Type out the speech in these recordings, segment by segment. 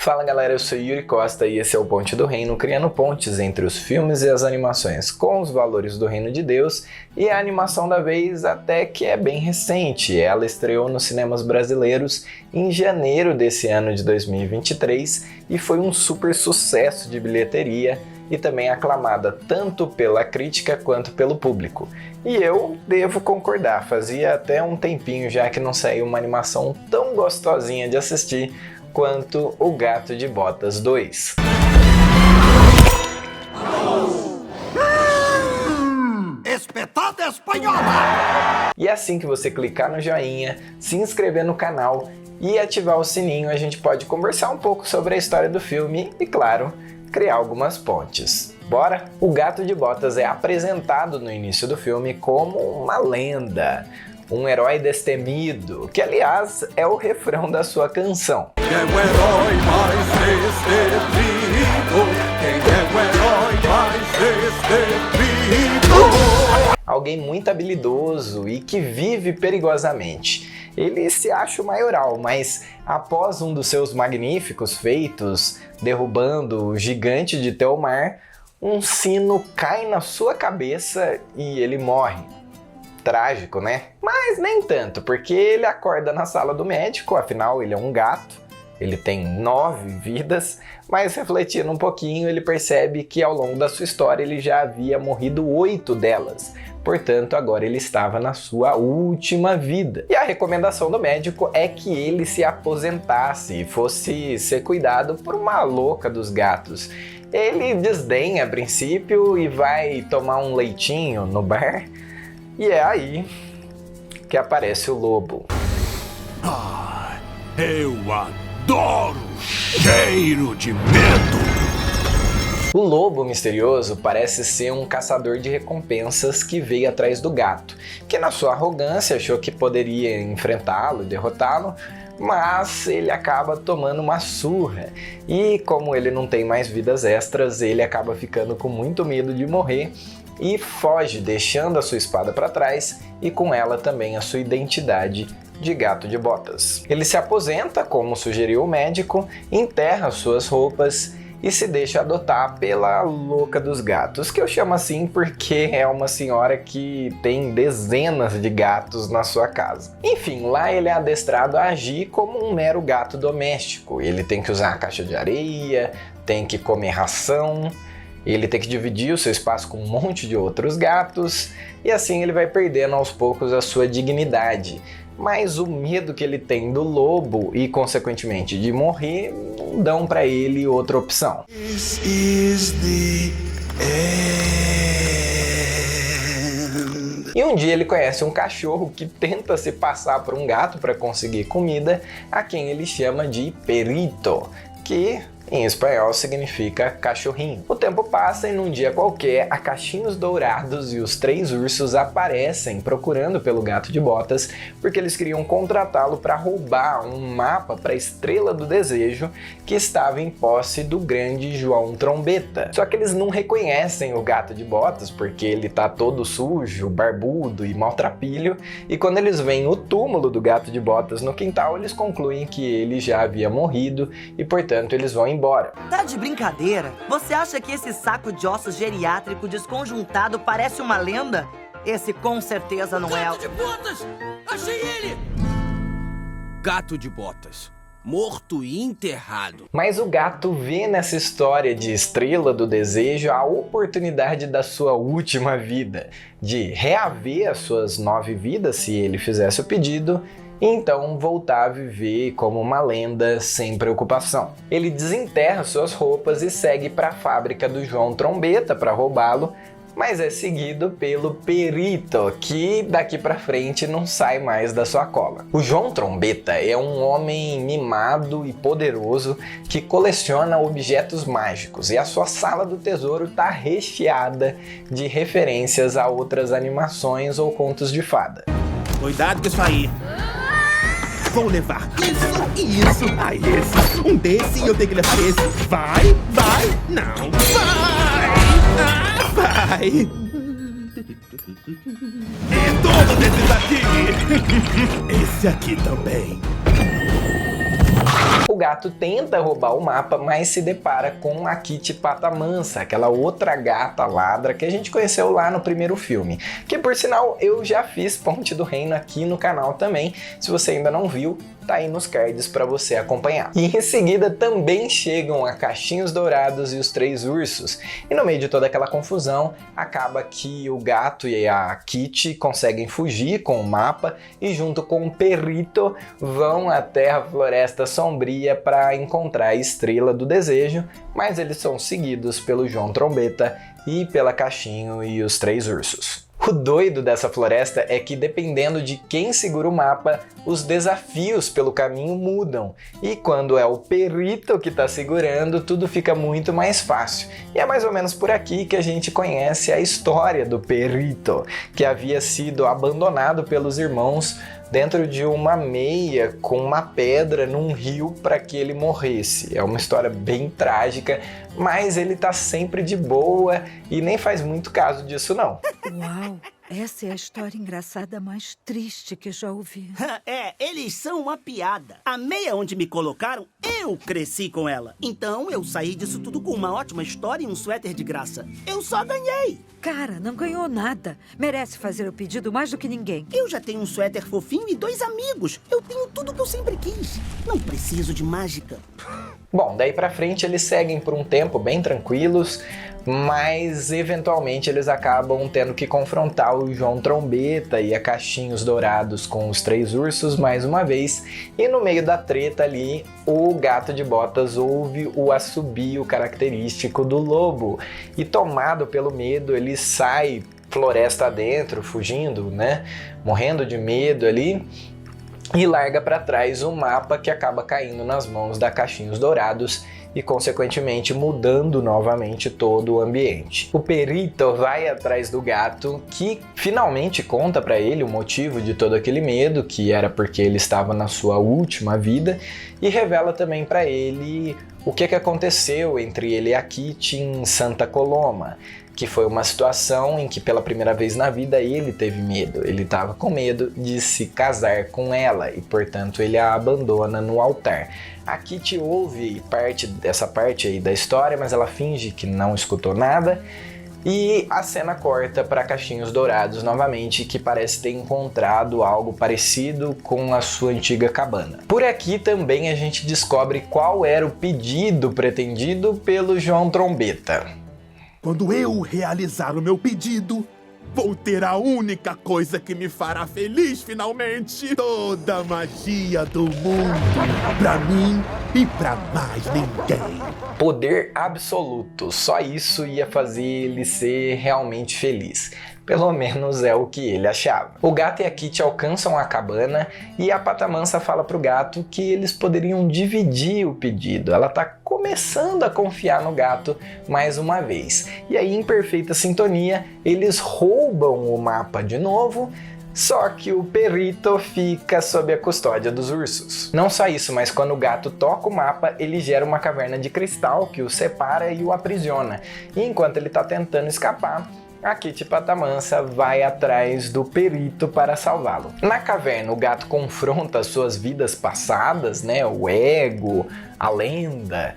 Fala galera, eu sou Yuri Costa e esse é o Ponte do Reino, criando pontes entre os filmes e as animações com os valores do Reino de Deus. E a animação da vez até que é bem recente, ela estreou nos cinemas brasileiros em janeiro desse ano de 2023 e foi um super sucesso de bilheteria e também aclamada tanto pela crítica quanto pelo público. E eu devo concordar, fazia até um tempinho já que não saiu uma animação tão gostosinha de assistir quanto O Gato de Botas 2. Espetada espanhola! E assim que você clicar no joinha, se inscrever no canal e ativar o sininho, a gente pode conversar um pouco sobre a história do filme e, claro, criar algumas pontes. Bora? O Gato de Botas é apresentado no início do filme como uma lenda, um herói destemido, que aliás é o refrão da sua canção. Quem é o herói mais destemido? Quem é o herói mais destemido? Alguém muito habilidoso e que vive perigosamente. Ele se acha o maioral, mas após um dos seus magníficos feitos, derrubando o gigante de Telmar, um sino cai na sua cabeça e ele morre. Trágico, né? Mas nem tanto, porque ele acorda na sala do médico, afinal ele é um gato, ele tem 9 vidas, mas refletindo um pouquinho ele percebe que ao longo da sua história ele já havia morrido 8 delas. Portanto, agora ele estava na sua última vida. E a recomendação do médico é que ele se aposentasse e fosse ser cuidado por uma louca dos gatos. Ele desdenha a princípio e vai tomar um leitinho no bar. E é aí que aparece o lobo. Eu adoro cheiro de medo! O lobo misterioso parece ser um caçador de recompensas que veio atrás do gato, que na sua arrogância achou que poderia enfrentá-lo e derrotá-lo, mas ele acaba tomando uma surra e como ele não tem mais vidas extras, ele acaba ficando com muito medo de morrer e foge, deixando a sua espada para trás e com ela também a sua identidade de Gato de Botas. Ele se aposenta, como sugeriu o médico, enterra suas roupas e se deixa adotar pela louca dos gatos, que eu chamo assim porque é uma senhora que tem dezenas de gatos na sua casa. Enfim, lá ele é adestrado a agir como um mero gato doméstico. Ele tem que usar a caixa de areia, tem que comer ração, ele tem que dividir o seu espaço com um monte de outros gatos, e assim ele vai perdendo aos poucos a sua dignidade. Mas o medo que ele tem do lobo e, consequentemente, de morrer, não dão para ele outra opção. This is the end. E um dia ele conhece um cachorro que tenta se passar por um gato para conseguir comida, a quem ele chama de Perito, que em espanhol significa cachorrinho. O tempo passa e num dia qualquer, a Cachinhos Dourados e os 3 ursos aparecem procurando pelo Gato de Botas porque eles queriam contratá-lo para roubar um mapa para a Estrela do Desejo que estava em posse do grande João Trombeta. Só que eles não reconhecem o Gato de Botas porque ele tá todo sujo, barbudo e maltrapilho, e quando eles veem o túmulo do Gato de Botas no quintal, eles concluem que ele já havia morrido e, portanto, eles vão embora. Tá de brincadeira? Você acha que esse saco de ossos geriátrico desconjuntado parece uma lenda? Esse com certeza não é... Gato de Botas! Achei ele! Gato de Botas, morto e enterrado. Mas o gato vê nessa história de Estrela do Desejo a oportunidade da sua última vida, de reaver as suas 9 vidas se ele fizesse o pedido, e então voltar a viver como uma lenda sem preocupação. Ele desenterra suas roupas e segue para a fábrica do João Trombeta para roubá-lo, mas é seguido pelo Perito, que daqui para frente não sai mais da sua cola. O João Trombeta é um homem mimado e poderoso que coleciona objetos mágicos e a sua sala do tesouro está recheada de referências a outras animações ou contos de fada. Cuidado com isso aí. Vou levar isso e isso. Ah, esse. Um desse e eu tenho que levar esse. Vai, vai, não, vai. Ah, vai. E todos esses aqui. Esse aqui também. O gato tenta roubar o mapa, mas se depara com a Kitty Patamansa, aquela outra gata ladra que a gente conheceu lá no primeiro filme, que por sinal eu já fiz Ponte do Reino aqui no canal também. Se você ainda não viu, tá aí nos cards para você acompanhar. E em seguida também chegam a Cachinhos Dourados e os Três Ursos. E no meio de toda aquela confusão, acaba que o gato e a Kitty conseguem fugir com o mapa e junto com o Perrito vão até a Floresta Sombria para encontrar a Estrela do Desejo, mas eles são seguidos pelo João Trombeta e pela Cachinho e os Três Ursos. O doido dessa floresta é que, dependendo de quem segura o mapa, os desafios pelo caminho mudam. E quando é o Perrito que está segurando, tudo fica muito mais fácil. E é mais ou menos por aqui que a gente conhece a história do Perrito, que havia sido abandonado pelos irmãos dentro de uma meia com uma pedra num rio para que ele morresse. É uma história bem trágica, mas ele tá sempre de boa e nem faz muito caso disso não. Uau, essa é a história engraçada mais triste que já ouvi. Eles são uma piada. A meia onde me colocaram, eu cresci com ela. Então eu saí disso tudo com uma ótima história e um suéter de graça. Eu só ganhei. Cara, não ganhou nada. Merece fazer o pedido mais do que ninguém. Eu já tenho um suéter fofinho e 2 amigos. Eu tenho tudo que eu sempre quis. Não preciso de mágica. Bom, daí pra frente eles seguem por um tempo bem tranquilos, mas eventualmente eles acabam tendo que confrontar o João Trombeta e a Cachinhos Dourados com os Três Ursos mais uma vez, e no meio da treta ali, o Gato de Botas ouve o assobio característico do lobo, e tomado pelo medo, ele sai floresta adentro, fugindo, né, morrendo de medo ali, e larga para trás o mapa que acaba caindo nas mãos da Cachinhos Dourados e, consequentemente, mudando novamente todo o ambiente. O Perrito vai atrás do gato, que finalmente conta para ele o motivo de todo aquele medo, que era porque ele estava na sua última vida, e revela também para ele o que aconteceu entre ele e a Kitty em Santa Coloma, que foi uma situação em que pela primeira vez na vida ele teve medo. Ele estava com medo de se casar com ela e, portanto, ele a abandona no altar. A Kitty ouve essa parte aí da história, mas ela finge que não escutou nada. E a cena corta para Cachinhos Dourados novamente, que parece ter encontrado algo parecido com a sua antiga cabana. Por aqui também a gente descobre qual era o pedido pretendido pelo João Trombeta. Quando eu realizar o meu pedido, vou ter a única coisa que me fará feliz finalmente. Toda a magia do mundo, pra mim e pra mais ninguém. Poder absoluto, só isso ia fazer ele ser realmente feliz. Pelo menos é o que ele achava. O gato e a Kitty alcançam a cabana e a Patamansa fala pro gato que eles poderiam dividir o pedido. Ela tá começando a confiar no gato mais uma vez. E aí, em perfeita sintonia, eles roubam o mapa de novo, só que o Perrito fica sob a custódia dos ursos. Não só isso, mas quando o gato toca o mapa, ele gera uma caverna de cristal que o separa e o aprisiona. E enquanto ele tá tentando escapar, a Kitty Patamansa vai atrás do Perrito para salvá-lo. Na caverna, o gato confronta as suas vidas passadas, né? O ego, a lenda.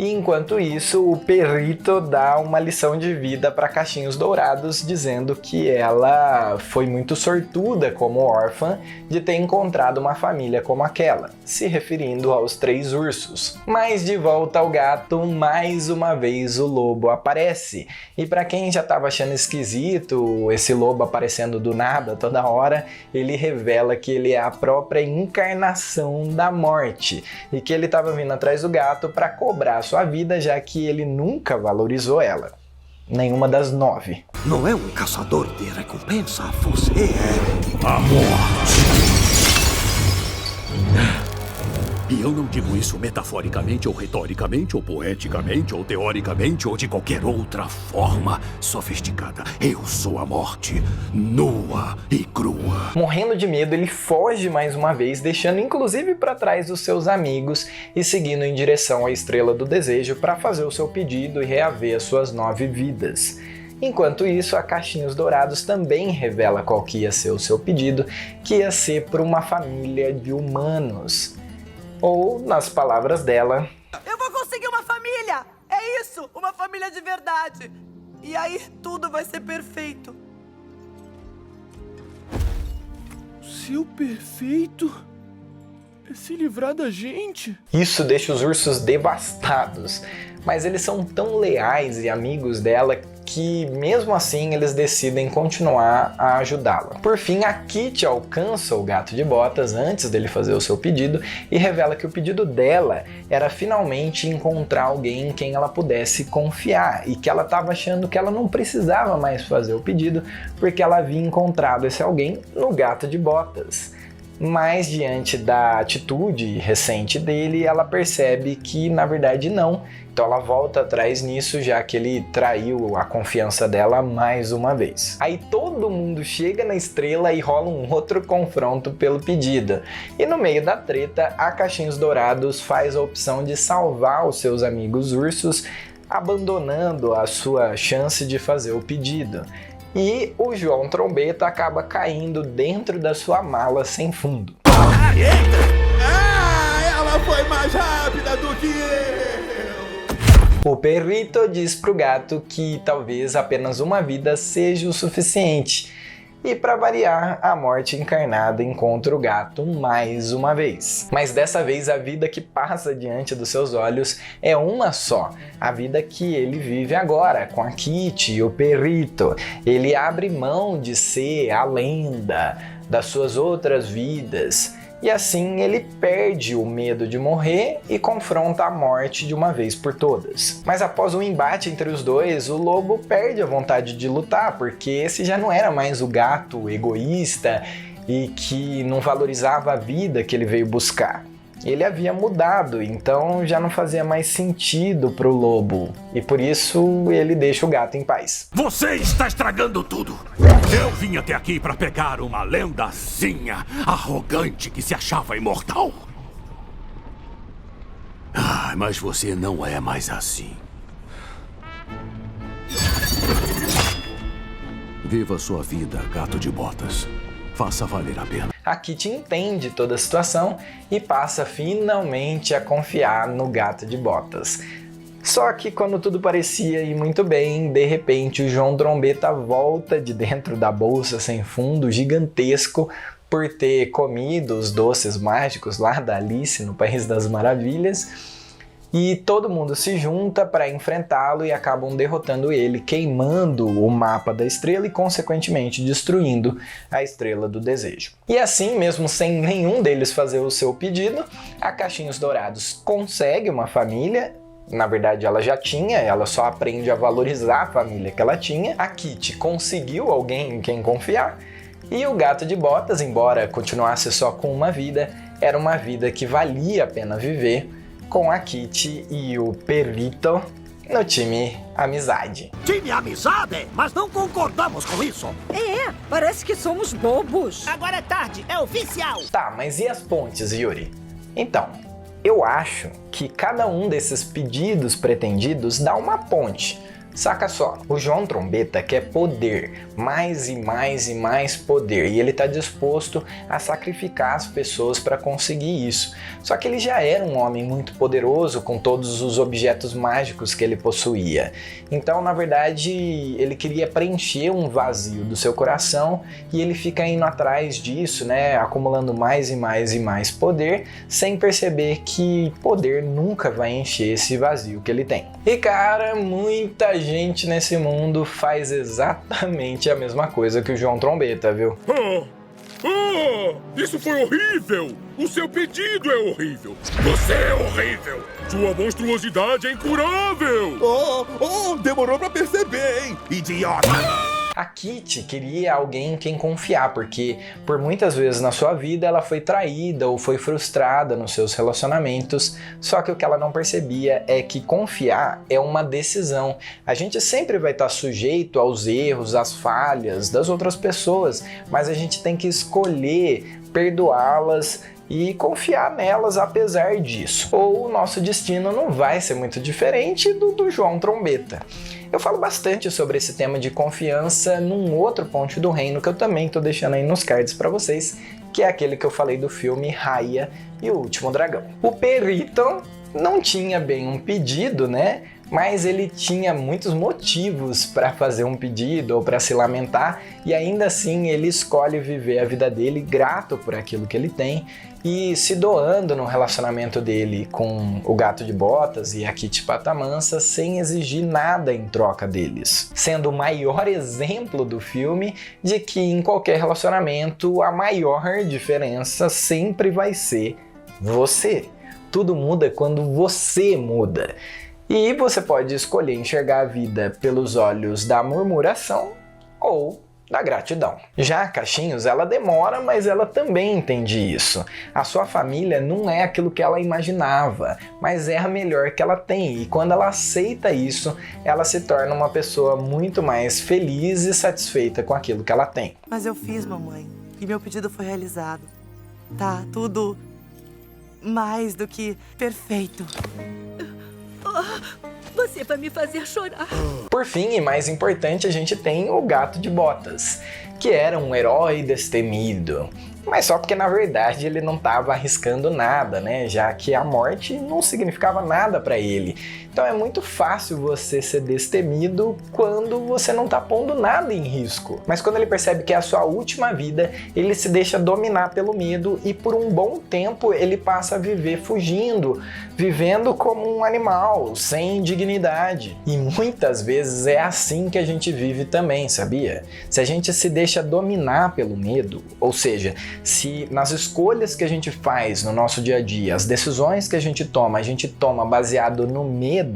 E enquanto isso, o Perrito dá uma lição de vida para Cachinhos Dourados, dizendo que ela foi muito sortuda como órfã de ter encontrado uma família como aquela, se referindo aos Três Ursos. Mas de volta ao gato, mais uma vez o lobo aparece. E para quem já estava achando esquisito esse lobo aparecendo do nada toda hora, ele revela que ele é a própria encarnação da morte e que ele estava vindo atrás do gato para cobrar sua vida, já que ele nunca valorizou ela. Nenhuma das 9. Não é um caçador de recompensa, você é a morte. E eu não digo isso metaforicamente, ou retoricamente, ou poeticamente, ou teoricamente, ou de qualquer outra forma sofisticada. Eu sou a morte, nua e crua. Morrendo de medo, ele foge mais uma vez, deixando inclusive para trás os seus amigos e seguindo em direção à Estrela do Desejo para fazer o seu pedido e reaver as suas 9 vidas. Enquanto isso, a Cachinhos Dourados também revela qual que ia ser o seu pedido, que ia ser por uma família de humanos. Ou, nas palavras dela, Eu vou conseguir uma família! É isso! Uma família de verdade! E aí tudo vai ser perfeito. Seu perfeito é se livrar da gente. isso deixa os ursos devastados. Mas eles são tão leais e amigos dela que, mesmo assim, eles decidem continuar a ajudá-la. Por fim, a Kitty alcança o Gato de Botas antes dele fazer o seu pedido e revela que o pedido dela era finalmente encontrar alguém em quem ela pudesse confiar e que ela estava achando que ela não precisava mais fazer o pedido porque ela havia encontrado esse alguém no Gato de Botas. Mas diante da atitude recente dele, ela percebe que na verdade não. Então ela volta atrás nisso, já que ele traiu a confiança dela mais uma vez. Aí todo mundo chega na estrela e rola um outro confronto pelo pedido. E no meio da treta, a Cachinhos Dourados faz a opção de salvar os seus amigos ursos, abandonando a sua chance de fazer o pedido. E o João Trombeta acaba caindo dentro da sua mala sem fundo. Ela foi mais rápida do que eu! O Perrito diz pro gato que talvez apenas uma vida seja o suficiente. E para variar, a morte encarnada encontra o gato mais uma vez. Mas dessa vez a vida que passa diante dos seus olhos é uma só. A vida que ele vive agora, com a Kitty e o Perrito. Ele abre mão de ser a lenda das suas outras vidas. E assim ele perde o medo de morrer e confronta a morte de uma vez por todas. Mas após um embate entre os dois, o lobo perde a vontade de lutar, porque esse já não era mais o gato egoísta e que não valorizava a vida que ele veio buscar. Ele havia mudado, então já não fazia mais sentido pro lobo. E por isso ele deixa o gato em paz. Você está estragando tudo! Eu vim até aqui para pegar uma lendazinha arrogante que se achava imortal. Ah, mas você não é mais assim. Viva sua vida, Gato de Botas. Faça valer a pena. A Kitty entende toda a situação e passa finalmente a confiar no Gato de Botas. Só que quando tudo parecia ir muito bem, de repente o João Trombeta volta de dentro da bolsa sem fundo gigantesco por ter comido os doces mágicos lá da Alice no País das Maravilhas. E todo mundo se junta para enfrentá-lo e acabam derrotando ele, queimando o mapa da estrela e, consequentemente, destruindo a Estrela do Desejo. E assim, mesmo sem nenhum deles fazer o seu pedido, a Cachinhos Dourados consegue uma família. Na verdade, ela já tinha, ela só aprende a valorizar a família que ela tinha. A Kitty conseguiu alguém em quem confiar. E o Gato de Botas, embora continuasse só com uma vida, era uma vida que valia a pena viver, com a Kitty e o Perrito no time Amizade. Time Amizade? Mas não concordamos com isso. Parece que somos bobos. Agora é tarde, é oficial. Tá, mas e as pontes, Yuri? Então, eu acho que cada um desses pedidos pretendidos dá uma ponte. Saca só, o João Trombeta quer poder, mais e mais e mais poder, e ele está disposto a sacrificar as pessoas para conseguir isso. Só que ele já era um homem muito poderoso com todos os objetos mágicos que ele possuía. Então, na verdade, ele queria preencher um vazio do seu coração e ele fica indo atrás disso, né, acumulando mais e mais e mais poder, sem perceber que poder nunca vai encher esse vazio que ele tem. E cara, muita gente nesse mundo faz exatamente a mesma coisa que o João Trombeta, viu? Isso foi horrível! O seu pedido é horrível! Você é horrível! Sua monstruosidade é incurável! Demorou pra perceber, hein? Idiota! A Kitty queria alguém em quem confiar, porque por muitas vezes na sua vida ela foi traída ou foi frustrada nos seus relacionamentos, só que o que ela não percebia é que confiar é uma decisão. A gente sempre vai estar sujeito aos erros, às falhas das outras pessoas, mas a gente tem que escolher perdoá-las e confiar nelas apesar disso. Ou o nosso destino não vai ser muito diferente do João Trombeta. Eu falo bastante sobre esse tema de confiança num outro ponto do reino que eu também tô deixando aí nos cards para vocês, que é aquele que eu falei do filme Raya e o Último Dragão. O Perito não tinha bem um pedido, né? Mas ele tinha muitos motivos para fazer um pedido ou para se lamentar, e ainda assim ele escolhe viver a vida dele grato por aquilo que ele tem e se doando no relacionamento dele com o Gato de Botas e a Kitty Patamansa sem exigir nada em troca deles, sendo o maior exemplo do filme de que em qualquer relacionamento a maior diferença sempre vai ser você. Tudo muda quando você muda. E você pode escolher enxergar a vida pelos olhos da murmuração ou da gratidão. Já a Caixinhos, ela demora, mas ela também entende isso. A sua família não é aquilo que ela imaginava, mas é a melhor que ela tem. E quando ela aceita isso, ela se torna uma pessoa muito mais feliz e satisfeita com aquilo que ela tem. Mas eu fiz, mamãe, e meu pedido foi realizado. Tá tudo mais do que perfeito. Você vai me fazer chorar. Por fim, e mais importante, a gente tem o Gato de Botas, que era um herói destemido. Mas só porque, na verdade, ele não estava arriscando nada, né? Já que a morte não significava nada para ele. Então é muito fácil você ser destemido quando você não está pondo nada em risco. Mas quando ele percebe que é a sua última vida, ele se deixa dominar pelo medo e por um bom tempo ele passa a viver fugindo, vivendo como um animal, sem dignidade. E muitas vezes é assim que a gente vive também, sabia? Se a gente se deixa dominar pelo medo, ou seja, se nas escolhas que a gente faz no nosso dia a dia, as decisões que a gente toma baseado no medo,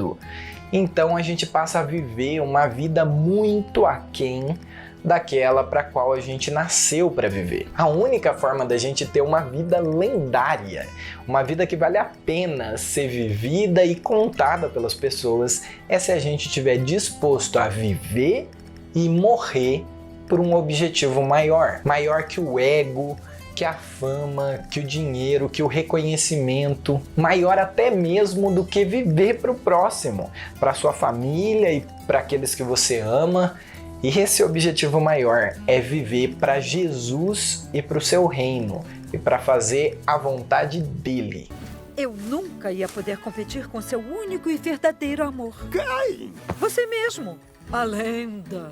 então a gente passa a viver uma vida muito aquém daquela para qual a gente nasceu para viver. A única forma da gente ter uma vida lendária, uma vida que vale a pena ser vivida e contada pelas pessoas, é se a gente estiver disposto a viver e morrer por um objetivo maior que o ego, que a fama, que o dinheiro, que o reconhecimento, maior até mesmo do que viver para o próximo, para sua família e para aqueles que você ama. E esse objetivo maior é viver para Jesus e para o seu reino e para fazer a vontade dele. Eu nunca ia poder competir com seu único e verdadeiro amor. Quem? Você mesmo, a lenda.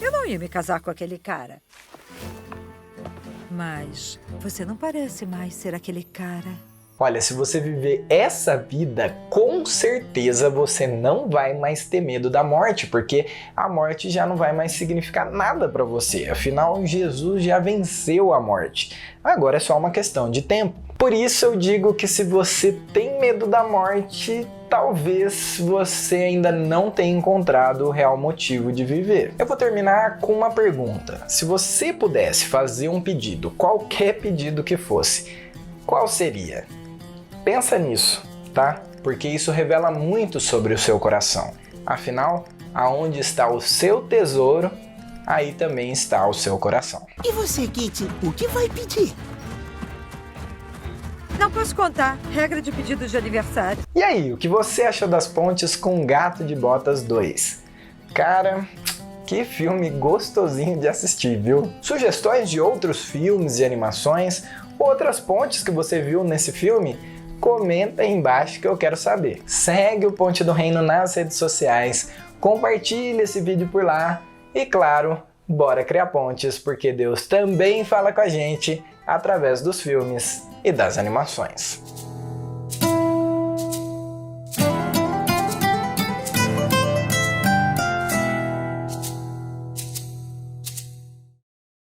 Eu não ia me casar com aquele cara. Mas você não parece mais ser aquele cara. Olha, se você viver essa vida, com certeza você não vai mais ter medo da morte, porque a morte já não vai mais significar nada para você. Afinal, Jesus já venceu a morte. Agora é só uma questão de tempo. Por isso eu digo que se você tem medo da morte, talvez você ainda não tenha encontrado o real motivo de viver. Eu vou terminar com uma pergunta. Se você pudesse fazer um pedido, qualquer pedido que fosse, qual seria? Pensa nisso, tá? Porque isso revela muito sobre o seu coração. Afinal, aonde está o seu tesouro, aí também está o seu coração. E você, Kitty, o que vai pedir? Não posso contar. Regra de pedido de aniversário. E aí, o que você achou das pontes com Gato de Botas 2? Cara, que filme gostosinho de assistir, viu? Sugestões de outros filmes e animações, outras pontes que você viu nesse filme? Comenta aí embaixo que eu quero saber. Segue o Ponte do Reino nas redes sociais, compartilha esse vídeo por lá e, claro, bora criar pontes, porque Deus também fala com a gente através dos filmes e das animações.